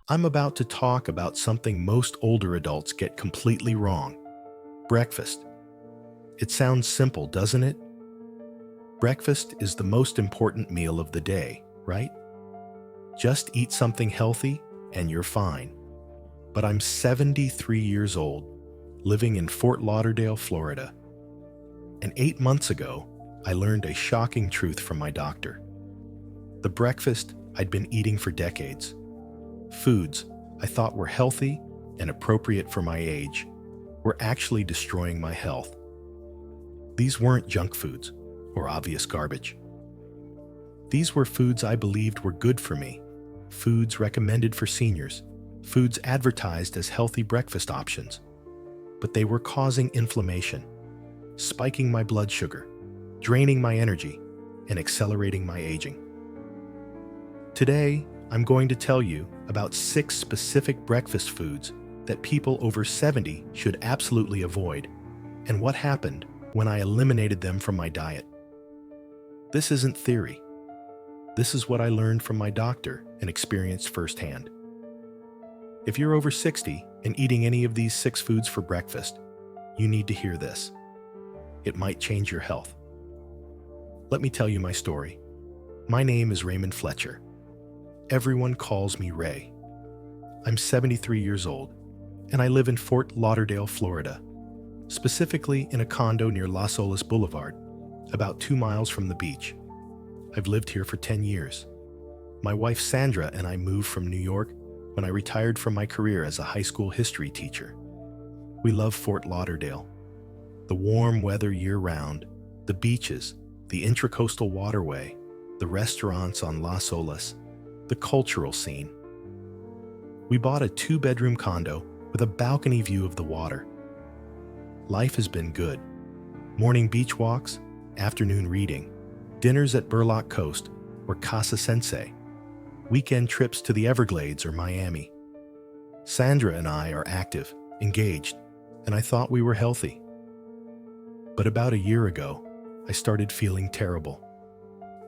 I'm about to talk about something most older adults get completely wrong. Breakfast. It sounds simple, doesn't it? Breakfast is the most important meal of the day, right? Just eat something healthy and you're fine. But I'm 73 years old, living in Fort Lauderdale, Florida. And 8 months ago, I learned a shocking truth from my doctor. The breakfast I'd been eating for decades, foods I thought were healthy and appropriate for my age, were actually destroying my health. These weren't junk foods or obvious garbage. These were foods I believed were good for me, foods recommended for seniors, foods advertised as healthy breakfast options. But they were causing inflammation, spiking my blood sugar, draining my energy, and accelerating my aging. Today, I'm going to tell you about 6 specific breakfast foods that people over 70 should absolutely avoid, and what happened when I eliminated them from my diet. This isn't theory. This is what I learned from my doctor and experienced firsthand. If you're over 60 and eating any of these 6 foods for breakfast, you need to hear this. It might change your health. Let me tell you my story. My name is Raymond Fletcher. Everyone calls me Ray. I'm 73 years old, and I live in Fort Lauderdale, Florida, specifically in a condo near Las Olas Boulevard, about 2 miles from the beach. I've lived here for 10 years. My wife Sandra and I moved from New York when I retired from my career as a high school history teacher. We love Fort Lauderdale. The warm weather year-round, the beaches, the intracoastal waterway, the restaurants on Las Olas, the cultural scene. We bought a 2-bedroom condo with a balcony view of the water. Life has been good. Morning beach walks, afternoon reading, dinners at Burlock Coast or Casa Sensei, weekend trips to the Everglades or Miami. Sandra and I are active, engaged, and I thought we were healthy. But about a year ago, I started feeling terrible.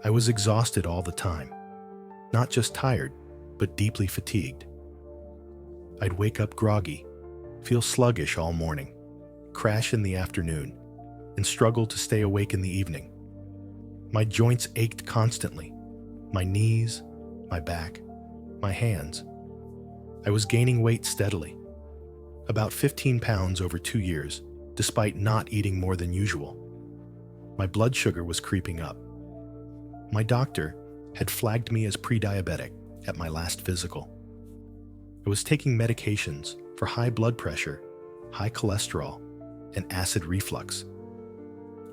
I was exhausted all the time. Not just tired, but deeply fatigued. I'd wake up groggy, feel sluggish all morning, crash in the afternoon, and struggle to stay awake in the evening. My joints ached constantly, my knees, my back, my hands. I was gaining weight steadily, about 15 pounds over 2 years, despite not eating more than usual. My blood sugar was creeping up. My doctor had flagged me as pre-diabetic at my last physical. I was taking medications for high blood pressure, high cholesterol, and acid reflux.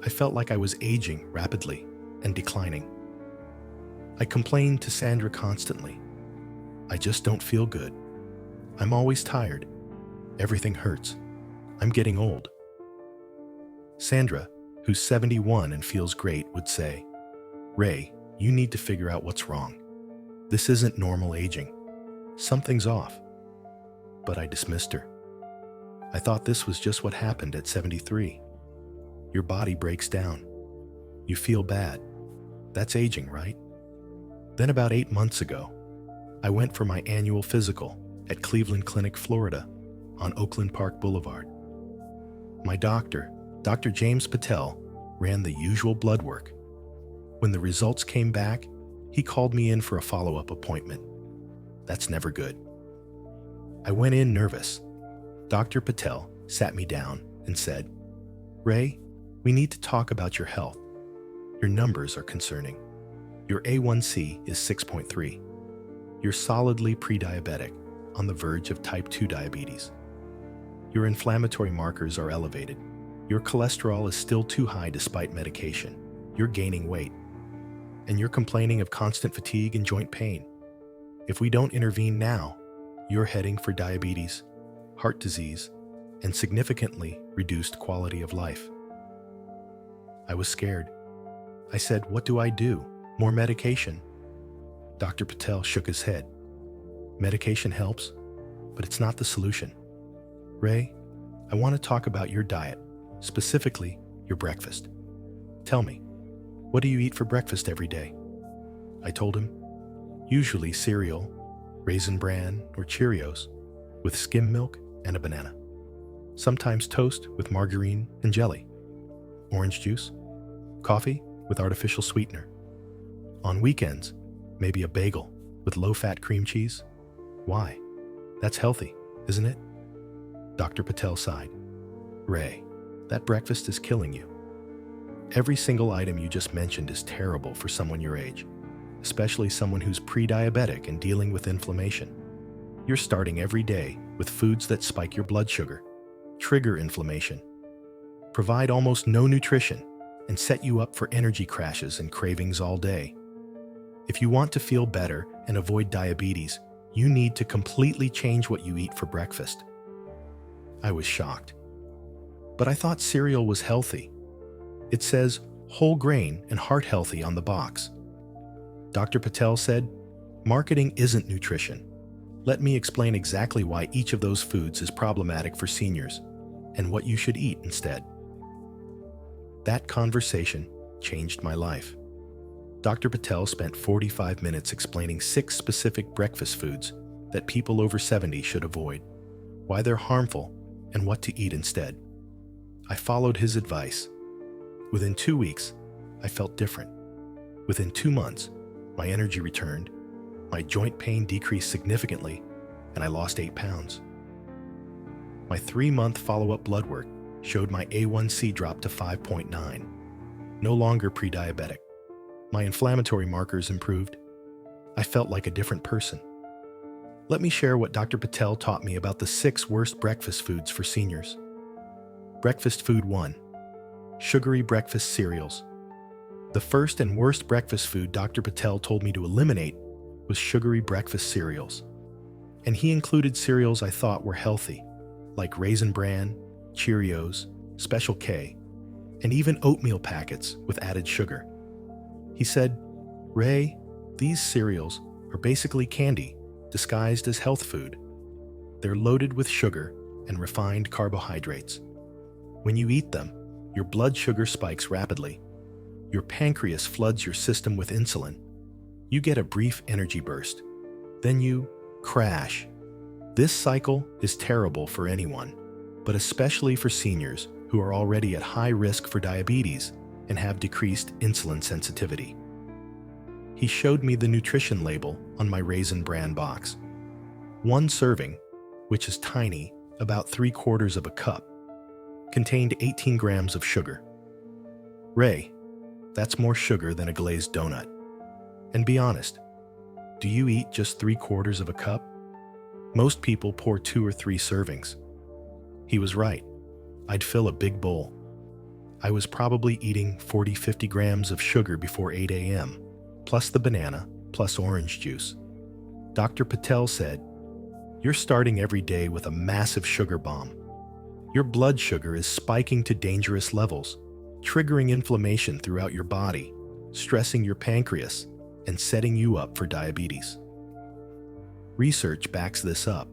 I felt like I was aging rapidly and declining. I complained to Sandra constantly. I just don't feel good. I'm always tired. Everything hurts. I'm getting old. Sandra, who's 71 and feels great, would say, "Ray, you need to figure out what's wrong. This isn't normal aging. Something's off." But I dismissed her. I thought this was just what happened at 73. Your body breaks down. You feel bad. That's aging, right? Then about 8 months ago, I went for my annual physical at Cleveland Clinic, Florida, on Oakland Park Boulevard. My doctor, Dr. James Patel, ran the usual blood work. When the results came back, he called me in for a follow-up appointment. That's never good. I went in nervous. Dr. Patel sat me down and said, "Ray, we need to talk about your health. Your numbers are concerning. Your A1C is 6.3. You're solidly pre-diabetic, on the verge of type 2 diabetes. Your inflammatory markers are elevated. Your cholesterol is still too high despite medication. You're gaining weight. And you're complaining of constant fatigue and joint pain. If we don't intervene now, you're heading for diabetes, heart disease, and significantly reduced quality of life." I was scared. I said, "What do I do? More medication?" Dr. Patel shook his head. "Medication helps, but it's not the solution. Ray, I want to talk about your diet, specifically your breakfast. Tell me, what do you eat for breakfast every day?" I told him, "Usually cereal, Raisin Bran or Cheerios with skim milk and a banana. Sometimes toast with margarine and jelly. Orange juice, coffee with artificial sweetener. On weekends, maybe a bagel with low-fat cream cheese. Why? That's healthy, isn't it? Dr. Patel sighed. Ray, that breakfast is killing you. Every single item you just mentioned is terrible for someone your age, especially someone who's pre-diabetic and dealing with inflammation. You're starting every day with foods that spike your blood sugar, trigger inflammation, provide almost no nutrition, and set you up for energy crashes and cravings all day. If you want to feel better and avoid diabetes, you need to completely change what you eat for breakfast. I was shocked. But I thought cereal was healthy. It says whole grain and heart healthy on the box. Dr. Patel said, marketing isn't nutrition. Let me explain exactly why each of those foods is problematic for seniors and what you should eat instead. That conversation changed my life. Dr. Patel spent 45 minutes explaining 6 specific breakfast foods that people over 70 should avoid, why they're harmful, and what to eat instead. I followed his advice. Within 2 weeks, I felt different. Within 2 months, my energy returned, my joint pain decreased significantly, and I lost 8 pounds. My 3-month follow-up blood work showed my A1C dropped to 5.9, no longer pre-diabetic. My inflammatory markers improved. I felt like a different person. Let me share what Dr. Patel taught me about the 6 worst breakfast foods for seniors. Breakfast food 1. Sugary breakfast cereals. The first and worst breakfast food Dr. Patel told me to eliminate was sugary breakfast cereals. And he included cereals I thought were healthy, like Raisin Bran, Cheerios, Special K, and even oatmeal packets with added sugar. He said, Ray, these cereals are basically candy disguised as health food. They're loaded with sugar and refined carbohydrates. When you eat them, your blood sugar spikes rapidly. Your pancreas floods your system with insulin. You get a brief energy burst. Then you crash. This cycle is terrible for anyone, but especially for seniors who are already at high risk for diabetes and have decreased insulin sensitivity. He showed me the nutrition label on my Raisin Bran box. 1 serving, which is tiny, about 3/4 of a cup, contained 18 grams of sugar. Ray, that's more sugar than a glazed donut. And be honest, do you eat just 3/4 of a cup? Most people pour 2 or 3 servings. He was right. I'd fill a big bowl. I was probably eating 40-50 grams of sugar before 8 a.m., plus the banana, plus orange juice. Dr. Patel said, you're starting every day with a massive sugar bomb. Your blood sugar is spiking to dangerous levels, triggering inflammation throughout your body, stressing your pancreas, and setting you up for diabetes. Research backs this up.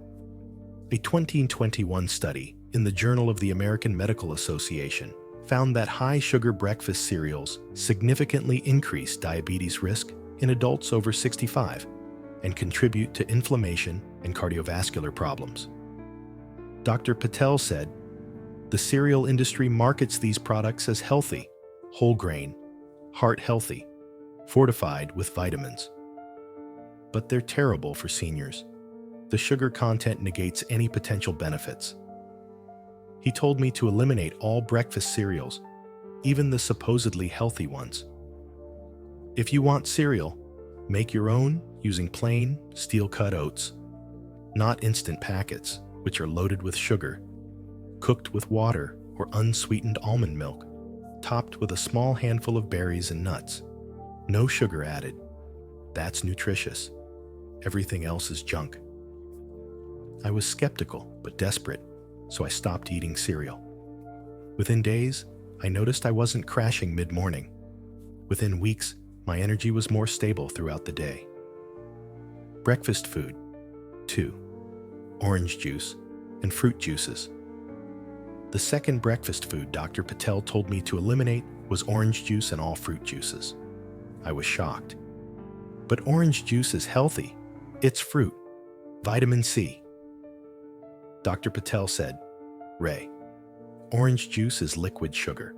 A 2021 study in the Journal of the American Medical Association found that high-sugar breakfast cereals significantly increase diabetes risk in adults over 65 and contribute to inflammation and cardiovascular problems. Dr. Patel said, the cereal industry markets these products as healthy, whole grain, heart healthy, fortified with vitamins. But they're terrible for seniors. The sugar content negates any potential benefits. He told me to eliminate all breakfast cereals, even the supposedly healthy ones. If you want cereal, make your own using plain, steel-cut oats, not instant packets, which are loaded with sugar, cooked with water or unsweetened almond milk, topped with a small handful of berries and nuts. No sugar added. That's nutritious. Everything else is junk. I was skeptical but desperate, so I stopped eating cereal. Within days, I noticed I wasn't crashing mid-morning. Within weeks, my energy was more stable throughout the day. Breakfast food 2. Orange juice and fruit juices. The second breakfast food Dr. Patel told me to eliminate was orange juice and all fruit juices. I was shocked. But orange juice is healthy. It's fruit. Vitamin C. Dr. Patel said, Ray, orange juice is liquid sugar.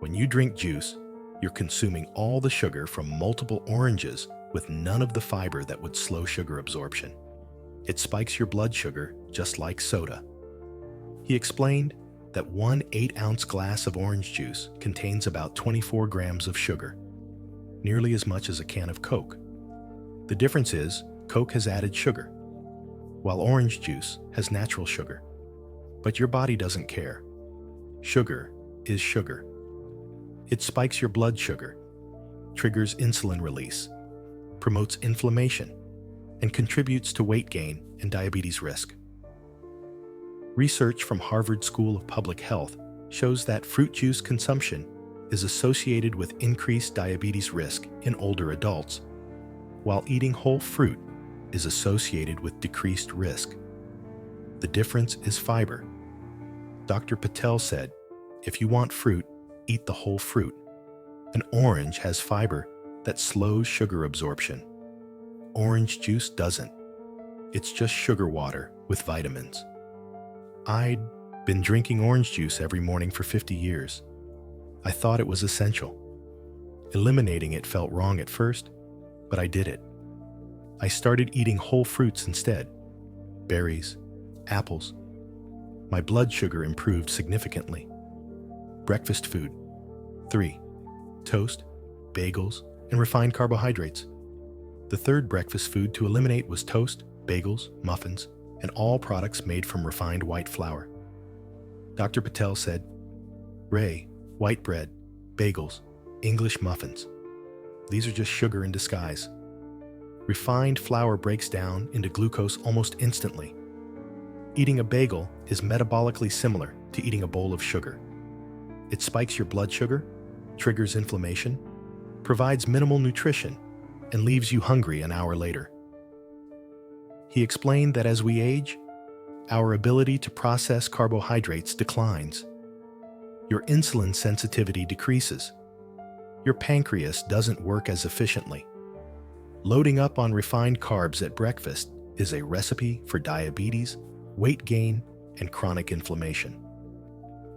When you drink juice, you're consuming all the sugar from multiple oranges with none of the fiber that would slow sugar absorption. It spikes your blood sugar just like soda. He explained that one 8-ounce glass of orange juice contains about 24 grams of sugar, nearly as much as a can of Coke. The difference is Coke has added sugar, while orange juice has natural sugar. But your body doesn't care. Sugar is sugar. It spikes your blood sugar, triggers insulin release, promotes inflammation, and contributes to weight gain and diabetes risk. Research from Harvard School of Public Health shows that fruit juice consumption is associated with increased diabetes risk in older adults, while eating whole fruit is associated with decreased risk. The difference is fiber. Dr. Patel said, if you want fruit, eat the whole fruit. An orange has fiber that slows sugar absorption. Orange juice doesn't. It's just sugar water with vitamins. I'd been drinking orange juice every morning for 50 years. I thought it was essential. Eliminating it felt wrong at first, but I did it. I started eating whole fruits instead. Berries, apples. My blood sugar improved significantly. Breakfast food. 3. Toast, bagels, and refined carbohydrates. The third breakfast food to eliminate was toast, bagels, muffins, and all products made from refined white flour. Dr. Patel said, Ray, white bread, bagels, English muffins. These are just sugar in disguise. Refined flour breaks down into glucose almost instantly. Eating a bagel is metabolically similar to eating a bowl of sugar. It spikes your blood sugar, triggers inflammation, provides minimal nutrition, and leaves you hungry an hour later. He explained that as we age, our ability to process carbohydrates declines. Your insulin sensitivity decreases. Your pancreas doesn't work as efficiently. Loading up on refined carbs at breakfast is a recipe for diabetes, weight gain, and chronic inflammation.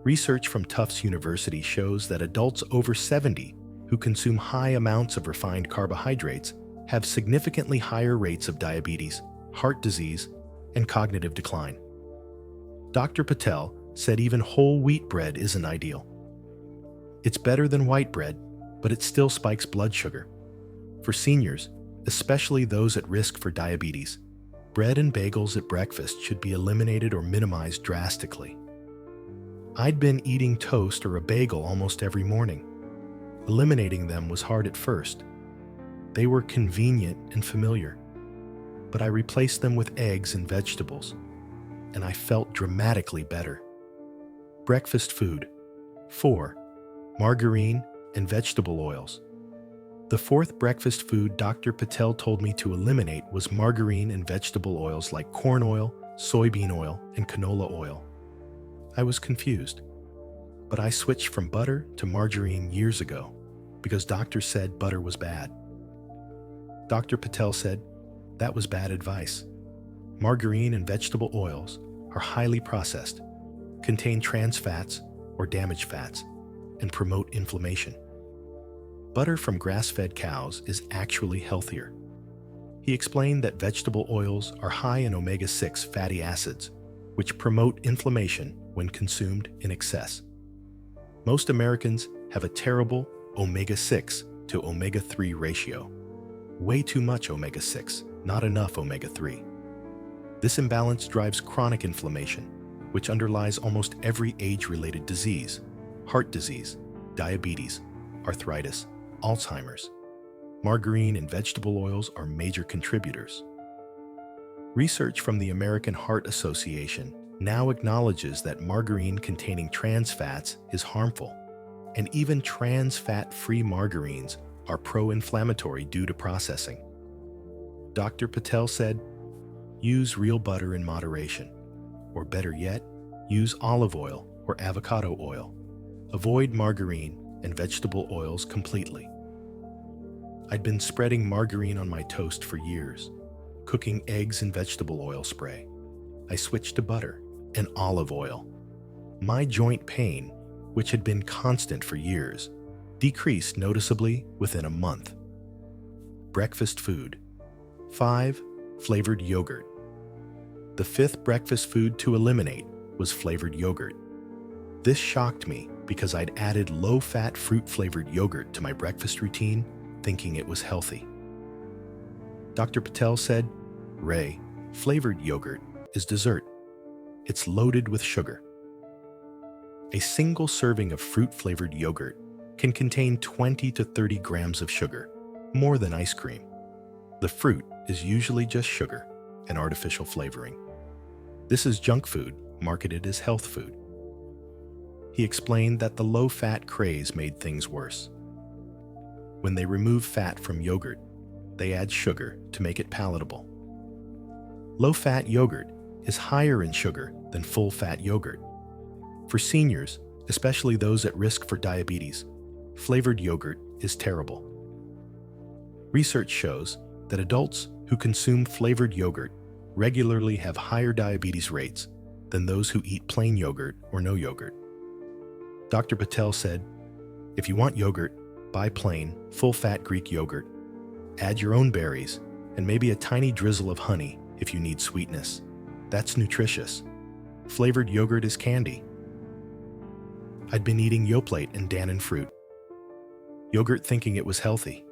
Research from Tufts University shows that adults over 70 who consume high amounts of refined carbohydrates have significantly higher rates of diabetes, heart disease, and cognitive decline. Dr. Patel said even whole wheat bread isn't ideal. It's better than white bread, but it still spikes blood sugar. For seniors, especially those at risk for diabetes, bread and bagels at breakfast should be eliminated or minimized drastically. I'd been eating toast or a bagel almost every morning. Eliminating them was hard at first. They were convenient and familiar, but I replaced them with eggs and vegetables, and I felt dramatically better. Breakfast food. 4. Margarine and vegetable oils. The fourth breakfast food Dr. Patel told me to eliminate was margarine and vegetable oils like corn oil, soybean oil, and canola oil. I was confused, but I switched from butter to margarine years ago because doctors said butter was bad. Dr. Patel said that was bad advice. Margarine and vegetable oils are highly processed, contain trans fats or damaged fats, and promote inflammation. Butter from grass-fed cows is actually healthier. He explained that vegetable oils are high in omega-6 fatty acids, which promote inflammation when consumed in excess. Most Americans have a terrible omega-6 to omega-3 ratio. Way too much omega-6, not enough omega-3. This imbalance drives chronic inflammation, which underlies almost every age-related disease: heart disease, diabetes, arthritis, Alzheimer's. Margarine and vegetable oils are major contributors. Research from the American Heart Association now acknowledges that margarine containing trans fats is harmful, and even trans fat-free margarines are pro-inflammatory due to processing. Dr. Patel said, use real butter in moderation, or better yet, use olive oil or avocado oil. Avoid margarine and vegetable oils completely. I'd been spreading margarine on my toast for years. cooking eggs in vegetable oil spray. I switched to butter and olive oil. My joint pain, which had been constant for years, decreased noticeably within a month. Breakfast food. 5. Flavored yogurt. The 5th breakfast food to eliminate was flavored yogurt. This shocked me because I'd added low-fat fruit-flavored yogurt to my breakfast routine, thinking it was healthy. Dr. Patel said, "Ray, flavored yogurt is dessert. It's loaded with sugar." A single serving of fruit-flavored yogurt can contain 20 to 30 grams of sugar, more than ice cream. The fruit is usually just sugar and artificial flavoring. This is junk food marketed as health food. He explained that the low-fat craze made things worse. When they remove fat from yogurt, they add sugar to make it palatable. Low-fat yogurt is higher in sugar than full-fat yogurt. For seniors, especially those at risk for diabetes, flavored yogurt is terrible. Research shows that adults who consume flavored yogurt regularly have higher diabetes rates than those who eat plain yogurt or no yogurt. Dr. Patel said, "If you want yogurt, buy plain, full-fat Greek yogurt. Add your own berries and maybe a tiny drizzle of honey if you need sweetness. That's nutritious. Flavored yogurt is candy." I'd been eating Yoplait and Dannon fruit yogurt thinking it was healthy.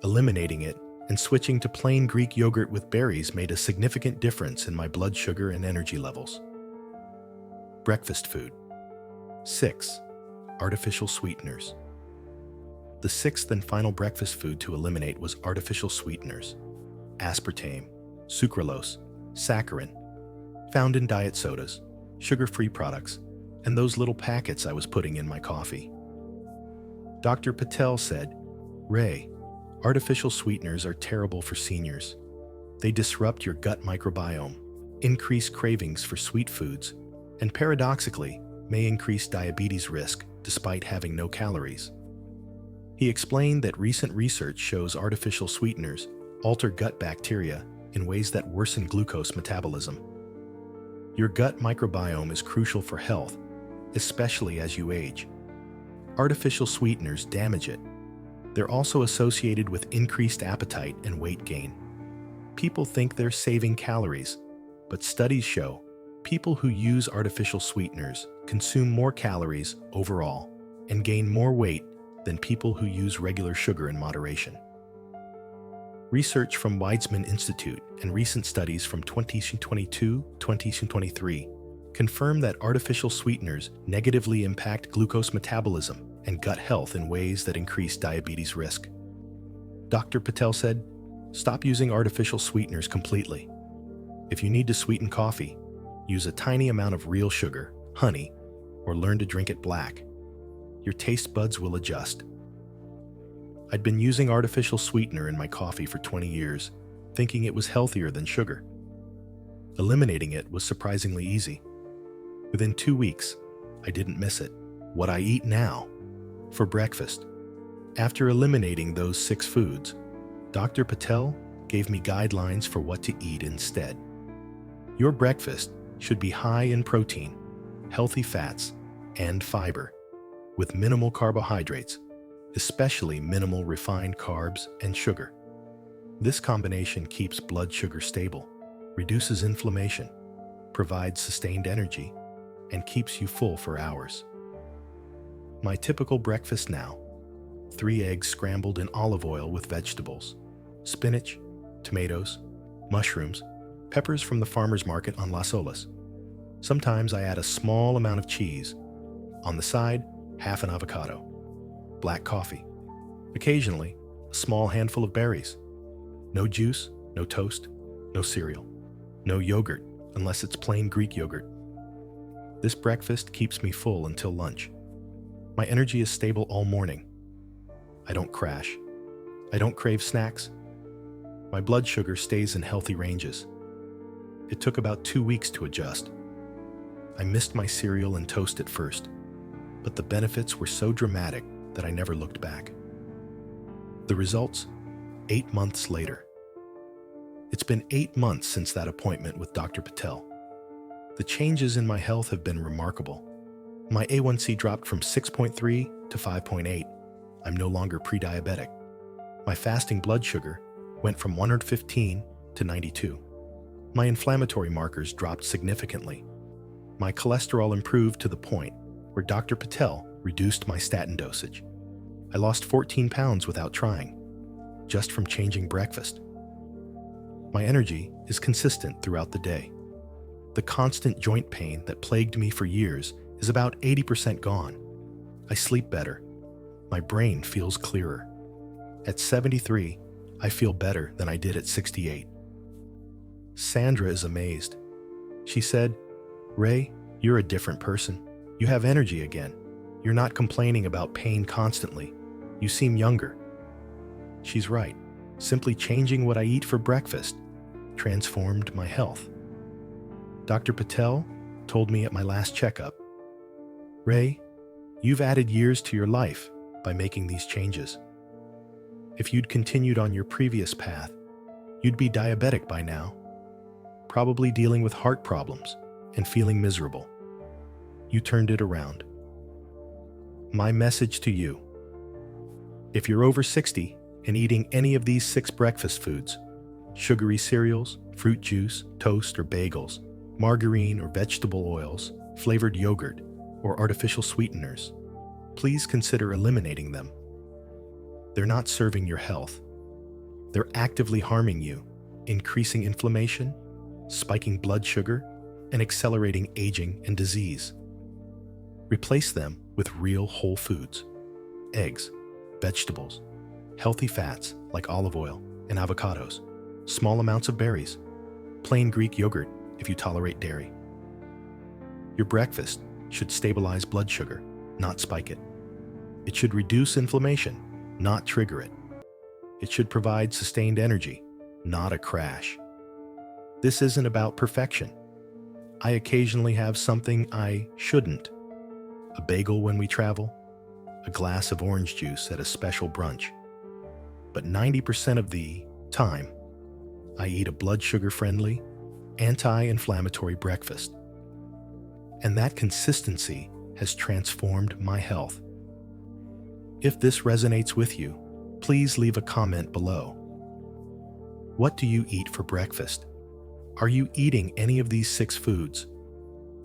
Eliminating it and switching to plain Greek yogurt with berries made a significant difference in my blood sugar and energy levels. Breakfast food. 6. Artificial sweeteners. The 6th and final breakfast food to eliminate was artificial sweeteners. Aspartame, sucralose, saccharin, found in diet sodas, sugar-free products, and those little packets I was putting in my coffee. Dr. Patel said, "Ray, artificial sweeteners are terrible for seniors. They disrupt your gut microbiome, increase cravings for sweet foods, and paradoxically, may increase diabetes risk despite having no calories." He explained that recent research shows artificial sweeteners alter gut bacteria in ways that worsen glucose metabolism. Your gut microbiome is crucial for health, especially as you age. Artificial sweeteners damage it. They're also associated with increased appetite and weight gain. People think they're saving calories, but studies show people who use artificial sweeteners consume more calories overall and gain more weight than people who use regular sugar in moderation. Research from Weizmann Institute and recent studies from 2022-2023 confirm that artificial sweeteners negatively impact glucose metabolism and gut health in ways that increase diabetes risk. Dr. Patel said, "Stop using artificial sweeteners completely. If you need to sweeten coffee, use a tiny amount of real sugar, honey, or learn to drink it black. Your taste buds will adjust." I'd been using artificial sweetener in my coffee for 20 years, thinking it was healthier than sugar. Eliminating it was surprisingly easy. Within 2 weeks, I didn't miss it. What I eat now for breakfast. After eliminating those 6 foods, Dr. Patel gave me guidelines for what to eat instead. Your breakfast should be high in protein, healthy fats, and fiber, with minimal carbohydrates, especially minimal refined carbs and sugar. This combination keeps blood sugar stable, reduces inflammation, provides sustained energy, and keeps you full for hours. My typical breakfast now: 3 eggs scrambled in olive oil with vegetables, spinach, tomatoes, mushrooms, peppers from the farmer's market on Las Olas. Sometimes I add a small amount of cheese. On the side, half an avocado. Black coffee. Occasionally, a small handful of berries. No juice, no toast, no cereal. No yogurt, unless it's plain Greek yogurt. This breakfast keeps me full until lunch. My energy is stable all morning. I don't crash. I don't crave snacks. My blood sugar stays in healthy ranges. It took about 2 weeks to adjust. I missed my cereal and toast at first, but the benefits were so dramatic that I never looked back. The results, 8 months later. It's been 8 months since that appointment with Dr. Patel. The changes in my health have been remarkable. My A1C dropped from 6.3 to 5.8. I'm no longer pre-diabetic. My fasting blood sugar went from 115 to 92. My inflammatory markers dropped significantly. My cholesterol improved to the point where Dr. Patel reduced my statin dosage. I lost 14 pounds without trying, just from changing breakfast. My energy is consistent throughout the day. The constant joint pain that plagued me for years is about 80% gone. I sleep better. My brain feels clearer. At 73, I feel better than I did at 68. Sandra is amazed. She said, "Ray, you're a different person. You have energy again. You're not complaining about pain constantly. You seem younger." She's right. Simply changing what I eat for breakfast transformed my health. Dr. Patel told me at my last checkup, "Ray, you've added years to your life by making these changes. If you'd continued on your previous path, you'd be diabetic by now, probably dealing with heart problems and feeling miserable. You turned it around." My message to you: if you're over 60 and eating any of these 6 breakfast foods, sugary cereals, fruit juice, toast or bagels, margarine or vegetable oils, flavored yogurt, or artificial sweeteners, please consider eliminating them. They're not serving your health. They're actively harming you, increasing inflammation, spiking blood sugar, and accelerating aging and disease. Replace them with real whole foods: eggs, vegetables, healthy fats like olive oil and avocados, small amounts of berries, plain Greek yogurt if you tolerate dairy. Your breakfast should stabilize blood sugar, not spike it. It should reduce inflammation, not trigger it. It should provide sustained energy, not a crash. This isn't about perfection. I occasionally have something I shouldn't. A bagel when we travel, a glass of orange juice at a special brunch. But 90% of the time, I eat a blood sugar-friendly, anti-inflammatory breakfast. And that consistency has transformed my health. If this resonates with you, please leave a comment below. What do you eat for breakfast? Are you eating any of these 6 foods?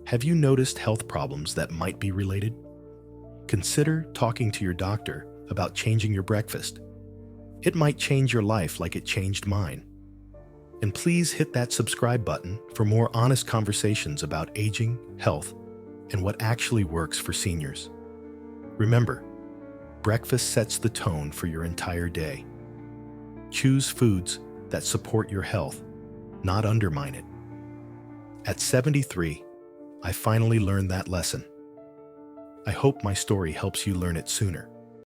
Have you noticed health problems that might be related? Consider talking to your doctor about changing your breakfast. It might change your life like it changed mine. And please hit that subscribe button for more honest conversations about aging, health, and what actually works for seniors. Remember, breakfast sets the tone for your entire day. Choose foods that support your health, not undermine it. At 73, I finally learned that lesson. I hope my story helps you learn it sooner.